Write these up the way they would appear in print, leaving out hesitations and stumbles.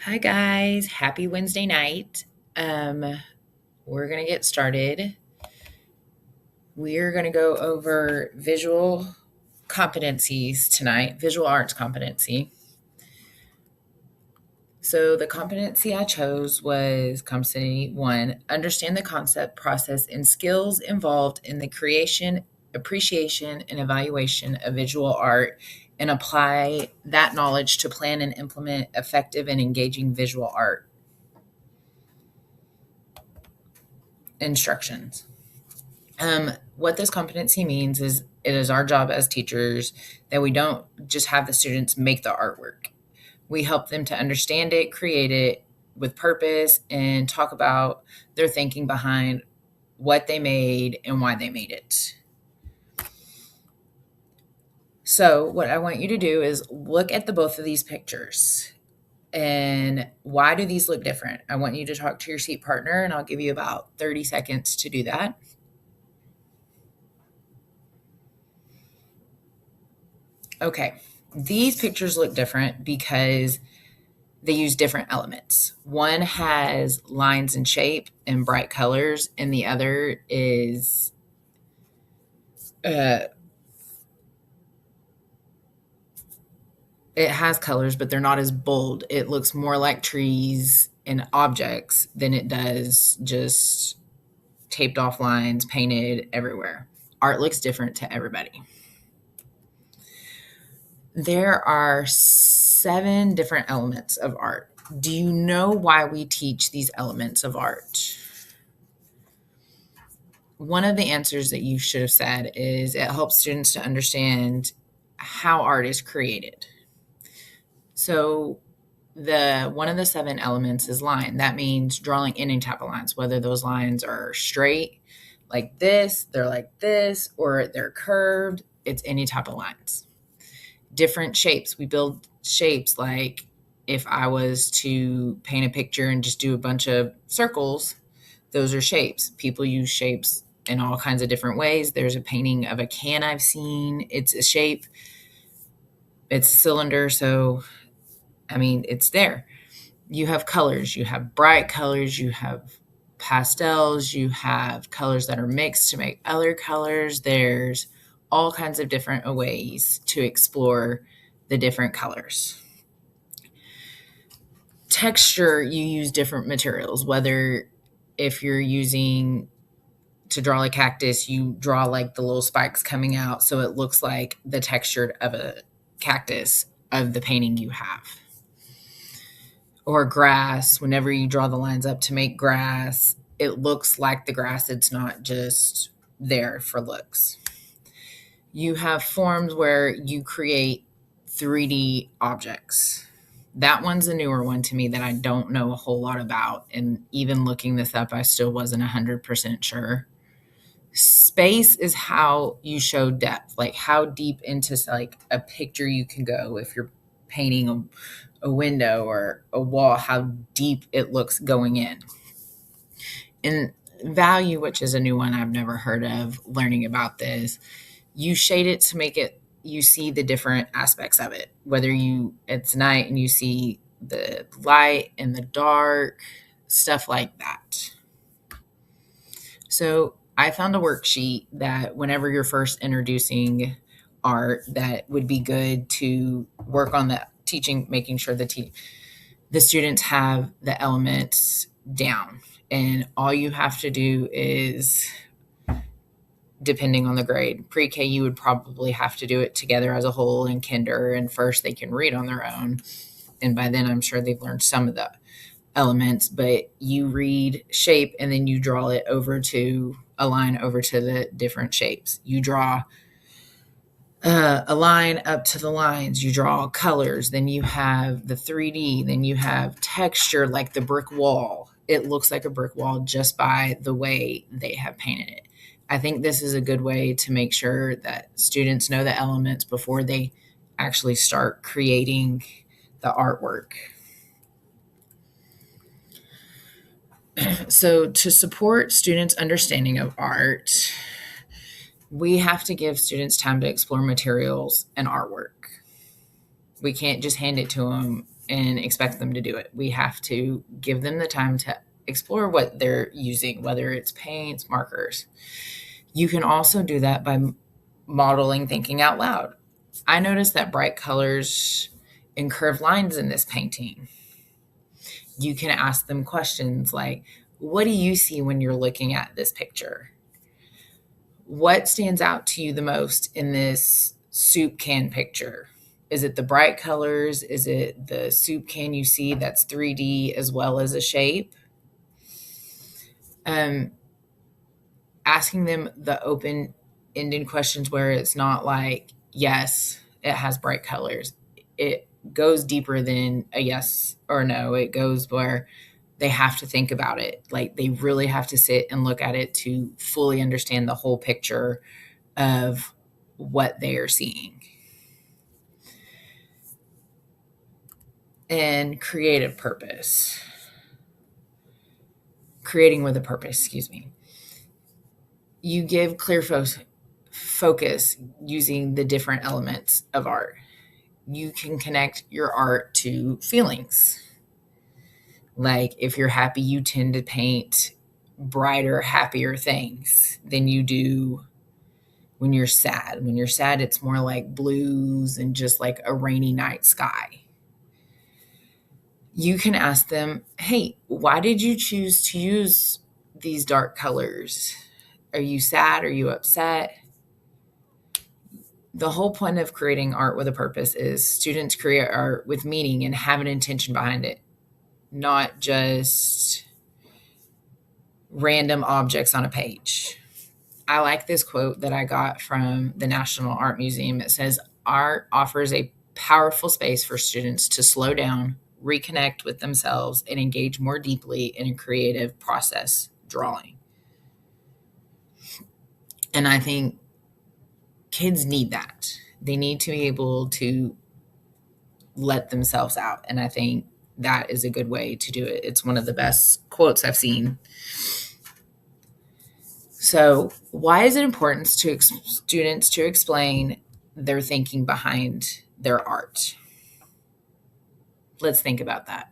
Hi guys, happy Wednesday night. Um, we're gonna get started. We're gonna go over visual competencies tonight, visual arts competency. So the competency I chose was competency one, understand the concept, process, and skills involved in the creation, appreciation, and evaluation of visual art and apply that knowledge to plan and implement effective and engaging visual art instructions. What this competency means is it is our job as teachers that we don't just have the students make the artwork. We help them to understand it, create it with purpose, and talk about their thinking behind what they made and why they made it. So, what I want you to do is look at the both of these pictures. And why do these look different? I want you to talk to your seat partner, and I'll give you about 30 seconds to do that. Okay, these pictures look different because they use different elements. One has lines and shape and bright colors, and the other is uh, it has colors, but they're not as bold. It looks more like trees and objects than it does just taped off lines painted everywhere. Art looks different to everybody. There are 7 different elements of art. Do you know why we teach these elements of art? One of the answers that you should have said is it helps students to understand how art is created. So the one of the 7 elements is line. That means drawing any type of lines, whether those lines are straight like this, they're like this, or they're curved. It's any type of lines. Different shapes. We build shapes like if I was to paint a picture and just do a bunch of circles, those are shapes. People use shapes in all kinds of different ways. There's a painting of a can I've seen. It's a shape, it's a cylinder. So, I mean, it's there. You have colors, you have bright colors, you have pastels, you have colors that are mixed to make other colors. There's all kinds of different ways to explore the different colors. Texture, you use different materials, whether if you're using to draw a cactus, you draw like the little spikes coming out so it looks like the texture of a cactus of the painting you have. Or grass, whenever you draw the lines up to make grass, it looks like the grass. It's not just there for looks. You have forms where you create 3D objects. That one's a newer one to me that I don't know a whole lot about. And even looking this up, I still wasn't 100% sure. Space is how you show depth, like how deep into like a picture you can go if you're painting a window or a wall, how deep it looks going in. And value, which is a new one I've never heard of, learning about this, you shade it to make it you see the different aspects of it, whether you it's night and you see the light and the dark, stuff like that. So I found a worksheet that whenever you're first introducing art, that would be good to work on the teaching, making sure the students have the elements down. And all you have to do is, depending on the grade, pre-K, you would probably have to do it together as a whole. In kinder and first, they can read on their own. And by then, I'm sure they've learned some of the elements, but you read shape and then you draw it over to a line over to the different shapes. You draw a line up to the lines, you draw colors, then you have the 3D, then you have texture like the brick wall. It looks like a brick wall just by the way they have painted it. I think this is a good way to make sure that students know the elements before they actually start creating the artwork. So, to support students' understanding of art, we have to give students time to explore materials and artwork. We can't just hand it to them and expect them to do it. We have to give them the time to explore what they're using, whether it's paints, markers. You can also do that by modeling thinking out loud. I noticed that bright colors and curved lines in this painting. You can ask them questions like, what do you see when you're looking at this picture? What stands out to you the most in this soup can picture? Is it the bright colors? Is it the soup can you see that's 3D as well as a shape? Um, Asking them the open ended questions where it's not like, yes, it has bright colors. It goes deeper than a yes or no. It goes where they have to think about it. Like they really have to sit and look at it to fully understand the whole picture of what they are seeing. And creative purpose. Creating with a purpose, excuse me. You give clear focus using the different elements of art. You can connect your art to feelings. Like if you're happy, you tend to paint brighter, happier things than you do when you're sad. When you're sad, it's more like blues and just like a rainy night sky. You can ask them, hey, why did you choose to use these dark colors? Are you sad? Are you upset? The whole point of creating art with a purpose is students create art with meaning and have an intention behind it, not just random objects on a page. I like this quote that I got from the National Art Museum. It says, art offers a powerful space for students to slow down, reconnect with themselves, and engage more deeply in a creative process, drawing. And I think kids need that. They need to be able to let themselves out. And I think that is a good way to do it. It's one of the best quotes I've seen. So, why is it important to students to explain their thinking behind their art? Let's think about that.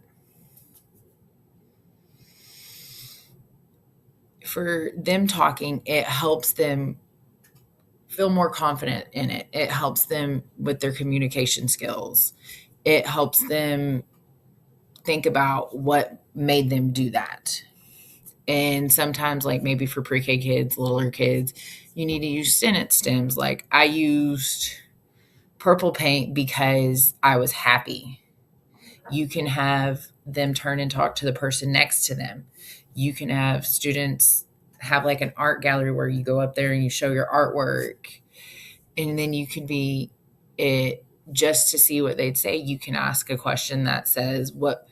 For them talking, it helps them feel more confident in it. It helps them with their communication skills. It helps them think about what made them do that. And sometimes, like maybe for pre-K kids, littler kids, you need to use sentence stems. Like I used purple paint because I was happy. You can have them turn and talk to the person next to them. You can have students have like an art gallery where you go up there and you show your artwork. And then you can be it just to see what they'd say. You can ask a question that says, what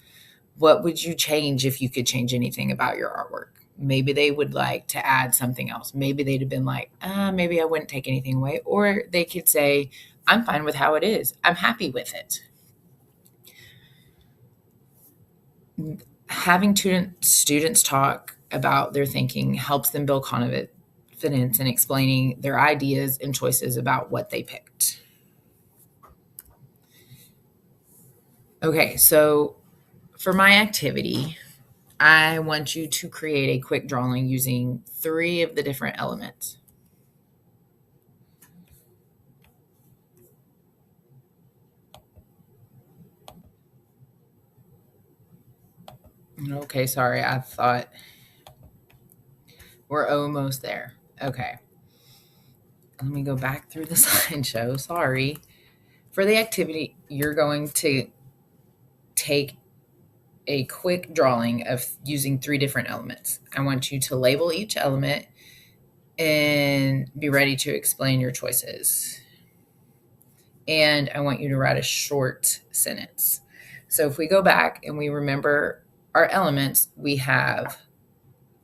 would you change if you could change anything about your artwork? Maybe they would like to add something else. Maybe they'd have been like, maybe I wouldn't take anything away. Or they could say, I'm fine with how it is. I'm happy with it. Having students talk about their thinking helps them build confidence in explaining their ideas and choices about what they picked. Okay, so for my activity, I want you to create a quick drawing using 3 of the different elements. Okay, sorry, I thought we're almost there. Okay. Let me go back through the slideshow. Sorry. For the activity, you're going to take a quick drawing of using 3 different elements. I want you to label each element and be ready to explain your choices. And I want you to write a short sentence. So if we go back and we remember our elements, we have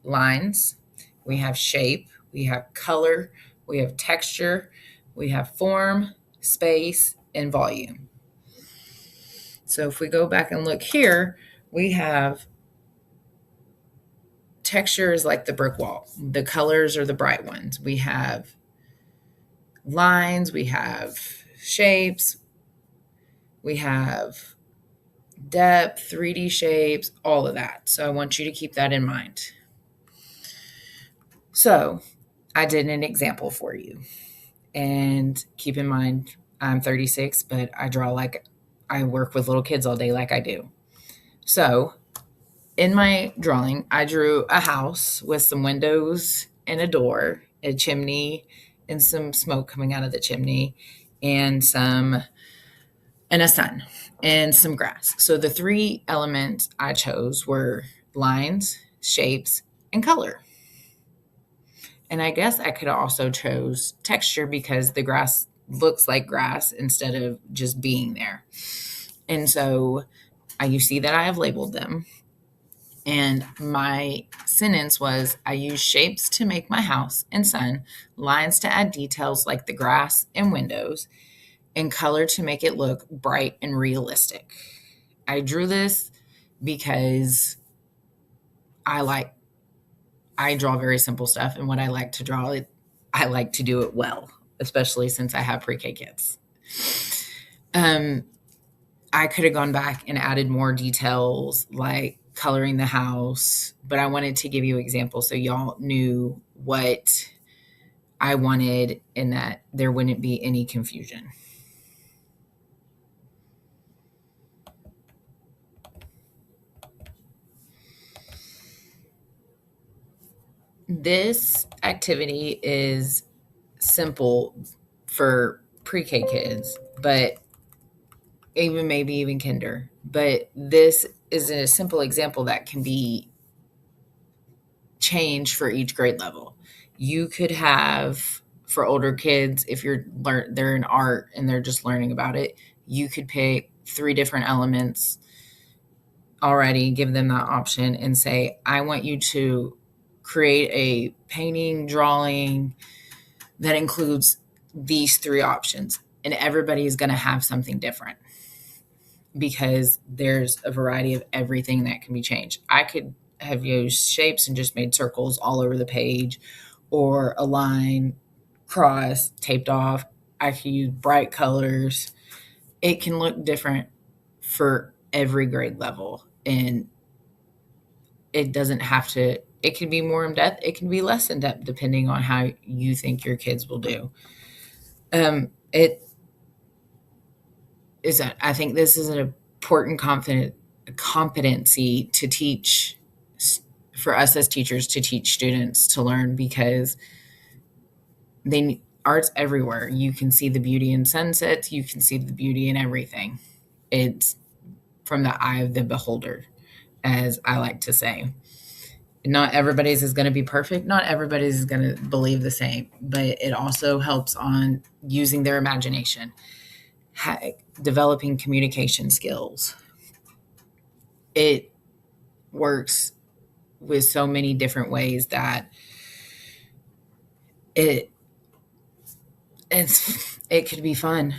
lines, we have shape, we have color, we have texture, we have form, space, and volume. So if we go back and look here, we have texture is like the brick wall. The colors are the bright ones. We have lines, we have shapes, we have depth, 3D shapes, all of that. So I want you to keep that in mind. So I did an example for you. And keep in mind, I'm 36, but I draw like I work with little kids all day, like I do. So in my drawing, I drew a house with some windows and a door, a chimney, and some smoke coming out of the chimney, and a sun and some grass. So the three elements I chose were lines, shapes, and color. And I guess I could have also chose texture because the grass looks like grass instead of just being there. And so you see that I have labeled them. And my sentence was I use shapes to make my house and sun, lines to add details like the grass and windows, and color to make it look bright and realistic. I drew this because I like I draw very simple stuff, and what I like to draw I like to do it well, especially since I have pre-K kids. I could have gone back and added more details like coloring the house, but I wanted to give you examples so y'all knew what I wanted and that there wouldn't be any confusion. This activity is simple for pre-K kids, but maybe even kinder. But this is a simple example that can be changed for each grade level. You could have for older kids, if they're in art and they're just learning about it, you could pick 3 different elements already, give them that option and say, I want you to create a painting, drawing that includes these 3 options. And everybody is going to have something different because there's a variety of everything that can be changed. I could have used shapes and just made circles all over the page, or a line, cross, taped off. I could use bright colors. It can look different for every grade level. And it doesn't have to, it can be more in depth, it can be less in depth, depending on how you think your kids will do. It is, I think this is an important competency to teach for us as teachers to teach students to learn because art's everywhere. You can see the beauty in sunsets. You can see the beauty in everything. It's from the eye of the beholder, as I like to say. Not everybody's is going to be perfect. Not everybody's is going to believe the same, but it also helps on using their imagination, developing communication skills. It works with so many different ways that it could be fun.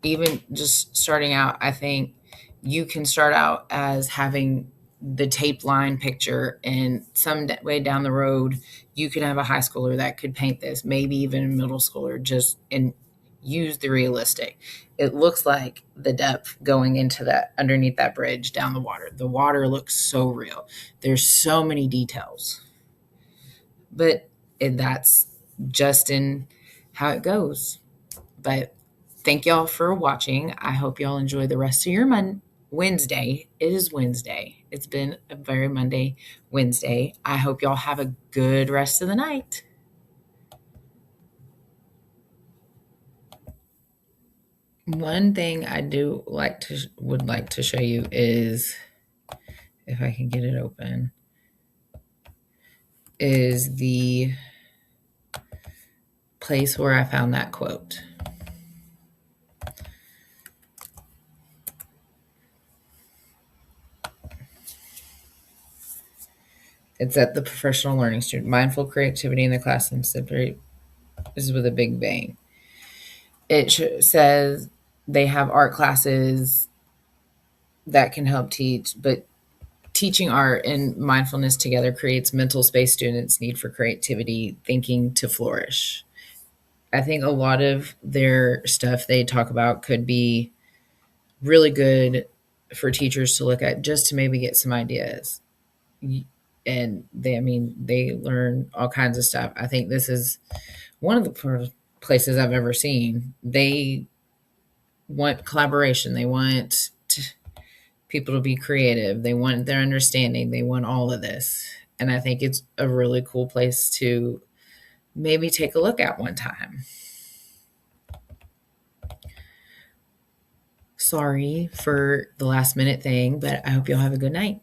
Even just starting out, I think you can start out as having the tape line picture, and some way down the road, you could have a high schooler that could paint this, maybe even a middle schooler, just and use the realistic. It looks like the depth going into that underneath that bridge down the water. The water looks so real. There's so many details, but that's just in how it goes. But thank y'all for watching. I hope y'all enjoy the rest of your Wednesday. It is Wednesday. It's been a very Monday Wednesday. I hope y'all have a good rest of the night. One thing I would like to show you is, if I can get it open, is the place where I found that quote. It's at the professional learning student. Mindful creativity in the classroom. This is with a big bang. It says they have art classes that can help teach, but teaching art and mindfulness together creates mental space students need for creativity, thinking to flourish. I think a lot of their stuff they talk about could be really good for teachers to look at just to maybe get some ideas. And I mean, they learn all kinds of stuff. I think this is one of the places I've ever seen. They want collaboration. They want people to be creative. They want their understanding. They want all of this. And I think it's a really cool place to maybe take a look at one time. Sorry for the last minute thing, but I hope y'all have a good night.